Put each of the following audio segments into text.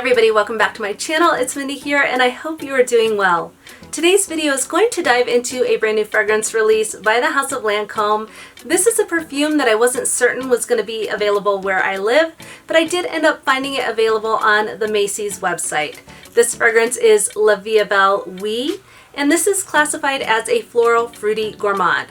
everybody, welcome back to my channel. It's Mindy here and I hope you are doing well. Today's video is going to dive into a brand new fragrance release by the House of Lancome. This is a perfume that I wasn't certain was going to be available where I live, but I did end up finding it available on the Macy's website. This fragrance is Vie Est Belle Oui, and this is classified as a floral fruity gourmand.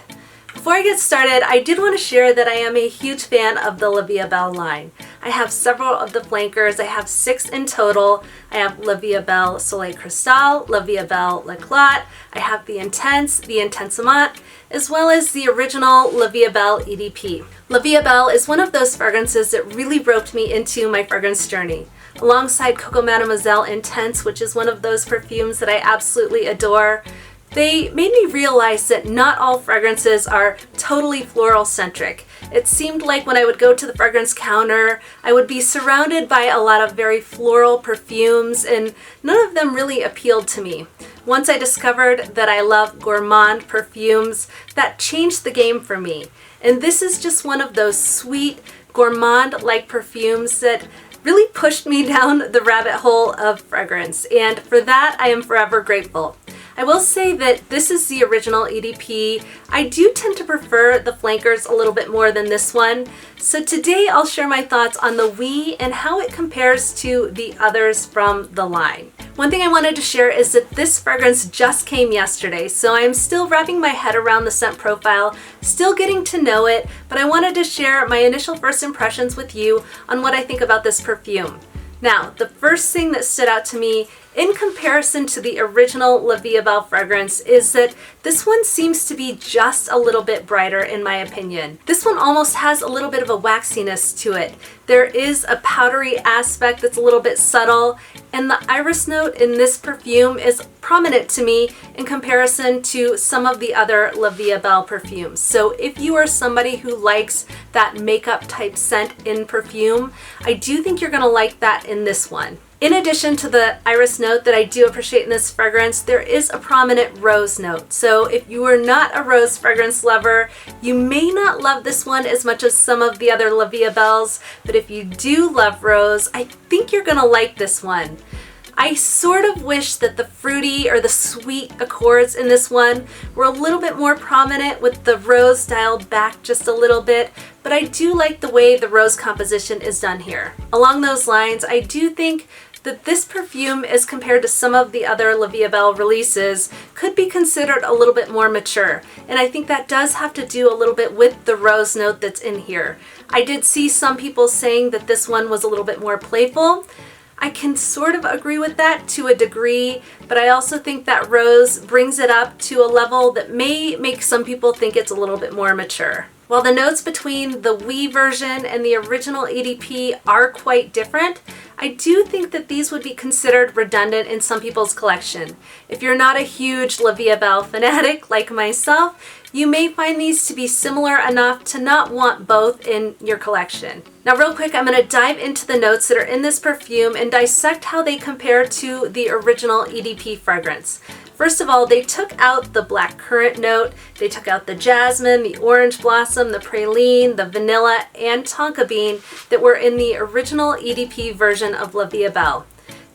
Before I get started, I did want to share that I am a huge fan of the Vie Est Belle line. I have several of the flankers. I have 6 in total. I have Vie Est Belle Soleil Cristal, Vie Est Belle L'Eclat. I have the Intense, the Intensement, as well as the original Vie Est Belle EDP. Vie Est Belle is one of those fragrances that really roped me into my fragrance journey. Alongside Coco Mademoiselle Intense, which is one of those perfumes that I absolutely adore, they made me realize that not all fragrances are totally floral centric. It seemed like when I would go to the fragrance counter, I would be surrounded by a lot of very floral perfumes and none of them really appealed to me. Once I discovered that I love gourmand perfumes, that changed the game for me. And this is just one of those sweet gourmand-like perfumes that really pushed me down the rabbit hole of fragrance. And for that, I am forever grateful. I will say that this is the original EDP. I do tend to prefer the flankers a little bit more than this one. So today I'll share my thoughts on the Oui and how it compares to the others from the line. One thing I wanted to share is that this fragrance just came yesterday, so I'm still wrapping my head around the scent profile, still getting to know it, but I wanted to share my initial first impressions with you on what I think about this perfume. Now, the first thing that stood out to me in comparison to the original Vie Est Belle fragrance is that this one seems to be just a little bit brighter in my opinion. This one almost has a little bit of a waxiness to it. There is a powdery aspect that's a little bit subtle, and the iris note in this perfume is prominent to me in comparison to some of the other Vie Est Belle perfumes. So if you are somebody who likes that makeup type scent in perfume, I do think you're gonna like that in this one. In addition to the iris note that I do appreciate in this fragrance, there is a prominent rose note. So if you are not a rose fragrance lover, you may not love this one as much as some of the other Vie Est Belles, but if you do love rose, I think you're gonna like this one. I sort of wish that the fruity or the sweet accords in this one were a little bit more prominent with the rose dialed back just a little bit, but I do like the way the rose composition is done here. Along those lines, I do think that this perfume, as compared to some of the other Vie Est Belle releases, could be considered a little bit more mature. And I think that does have to do a little bit with the rose note that's in here. I did see some people saying that this one was a little bit more playful. I can sort of agree with that to a degree, but I also think that rose brings it up to a level that may make some people think it's a little bit more mature. While the notes between the Oui version and the original EDP are quite different, I do think that these would be considered redundant in some people's collection. If you're not a huge Vie Est Belle fanatic like myself, you may find these to be similar enough to not want both in your collection. Now real quick, I'm going to dive into the notes that are in this perfume and dissect how they compare to the original EDP fragrance. First of all, they took out the black currant note, they took out the jasmine, the orange blossom, the praline, the vanilla, and tonka bean that were in the original EDP version of Vie Est Belle.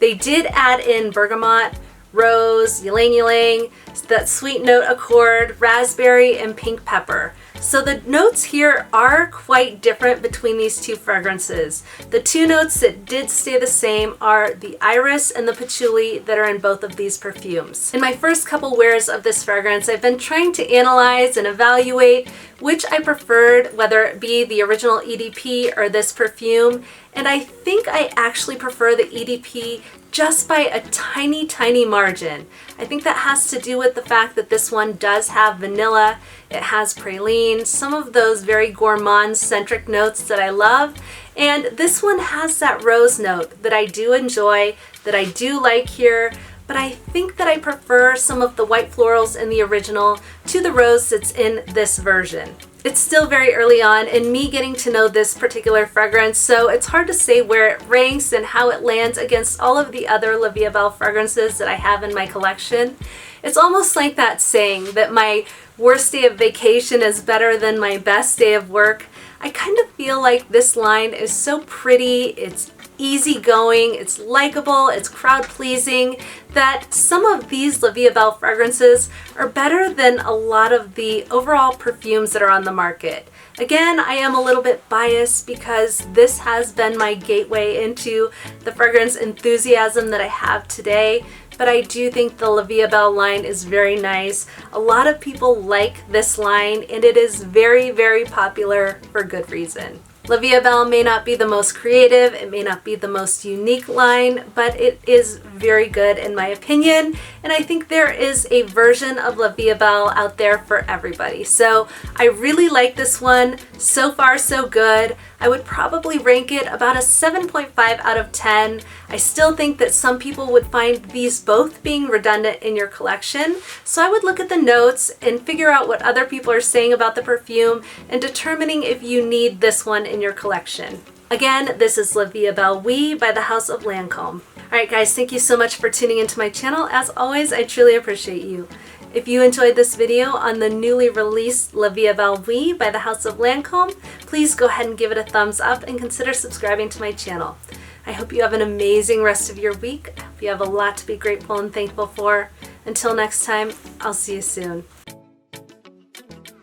They did add in bergamot, rose, ylang ylang, that sweet note accord, raspberry, and pink pepper. So the notes here are quite different between these two fragrances. The two notes that did stay the same are the iris and the patchouli that are in both of these perfumes. In my first couple wears of this fragrance, I've been trying to analyze and evaluate which I preferred, whether it be the original EDP or this perfume, and I think I actually prefer the EDP just by a tiny, tiny margin. I think that has to do with the fact that this one does have vanilla, it has praline, some of those very gourmand-centric notes that I love, and this one has that rose note that I do enjoy, that I do like here, but I think that I prefer some of the white florals in the original to the rose that's in this version. It's still very early on in me getting to know this particular fragrance, so it's hard to say where it ranks and how it lands against all of the other Vie Est Belle fragrances that I have in my collection. It's almost like that saying that my worst day of vacation is better than my best day of work. I kind of feel like this line is so pretty, it's easygoing, it's likable, it's crowd pleasing, that some of these Vie Est Belle fragrances are better than a lot of the overall perfumes that are on the market. Again, I am a little bit biased because this has been my gateway into the fragrance enthusiasm that I have today, but I do think the Vie Est Belle line is very nice. A lot of people like this line, and it is very, very popular for good reason. Vie Est Belle may not be the most creative, it may not be the most unique line, but it is very good in my opinion, and I think there is a version of Vie Est Belle out there for everybody. So I really like this one. So far, so good. I would probably rank it about a 7.5 out of 10. I still think that some people would find these both being redundant in your collection, so I would look at the notes and figure out what other people are saying about the perfume and determining if you need this one in your collection. Again, this is Vie Est Belle Oui by the House of Lancome. Alright guys, thank you so much for tuning into my channel. As always, I truly appreciate you. If you enjoyed this video on the newly released Vie Est Belle Oui by the House of Lancome, please go ahead and give it a thumbs up and consider subscribing to my channel. I hope you have an amazing rest of your week. I hope you have a lot to be grateful and thankful for. Until next time, I'll see you soon.